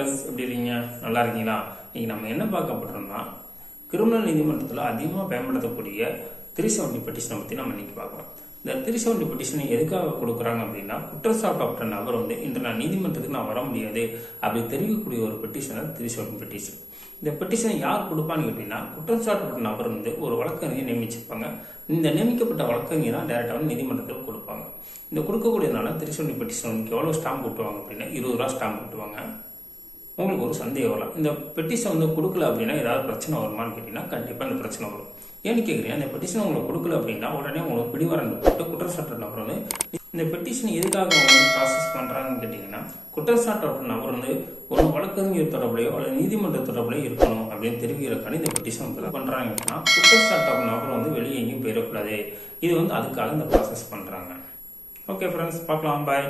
Friends, எப்படி இருக்கீங்க? நல்லா இருக்கீங்களா? இன்னைக்கு நம்ம என்ன பார்க்க போறோம்னா, கிரிமினல் நீதிமன்றத்தில் அதிகமாக பயன்படுத்தக்கூடிய 370 பெட்டிஷனை பற்றி நம்ம இன்னைக்கு பார்க்கலாம். இந்த 370 பெட்டிஷனை எதுக்காக கொடுக்குறாங்க அப்படின்னா, குற்றச்சாட்டப்பட்ட நபர் இன்று நான் நீதிமன்றத்துக்கு நான் வர முடியாது அப்படி தெரிவிக்கக்கூடிய ஒரு பெட்டிஷன் 370 பெட்டிஷன். இந்த பெட்டிஷனை யார் கொடுப்பான்னு கேட்டீங்கன்னா, குற்றச்சாட்டப்பட்ட நபர் ஒரு வழக்கறிஞர் நியமிச்சிருப்பாங்க. இந்த நியமிக்கப்பட்ட வழக்கறிஞர் தான் டைரக்டாக நீதிமன்றத்தில் கொடுப்பாங்க. இந்த கொடுக்கக்கூடியதுனால 370 பெட்டிஷன் எவ்வளோ ஸ்டாம்ப் போட்டுவாங்க அப்படின்னா 20 ரூபா ஸ்டாம்ப் போட்டுவாங்க. உங்களுக்கு ஒரு சந்தேகம் வரலாம், இந்த பெட்டிஷன் கொடுக்கல அப்படின்னா ஏதாவது பிரச்சனை வருமானு கேட்டீங்கன்னா கண்டிப்பாக இந்த பிரச்சனை வரும். ஏன்னு கேட்குறீங்க, இந்த பெட்டிஷன் உங்களுக்கு கொடுக்கல அப்படின்னா உடனே உங்களுக்கு பிடிவாரண்டு போட்டு குற்றச்சாட்டு நபர் இந்த பெட்டிஷன் எதுக்காக ப்ராசஸ் பண்ணுறாங்கன்னு கேட்டிங்கன்னா, குற்றச்சாட்டு நபர் ஒரு வழக்கறிஞர் தொடர்புலையோ அல்லது நீதிமன்ற தொடர்புலையோ இருக்கணும் அப்படின்னு தெரிவிக்கிறதுக்கான இந்த பெட்டிஷன் பண்ணுறாங்கன்னா, குற்றச்சாட்டு நபர் வெளியே எங்கேயும் போயிடக்கூடாது. இது அதுக்காக இந்த ப்ராசஸ் பண்ணுறாங்க. ஓகே ஃப்ரெண்ட்ஸ், பார்க்கலாம். பாய்.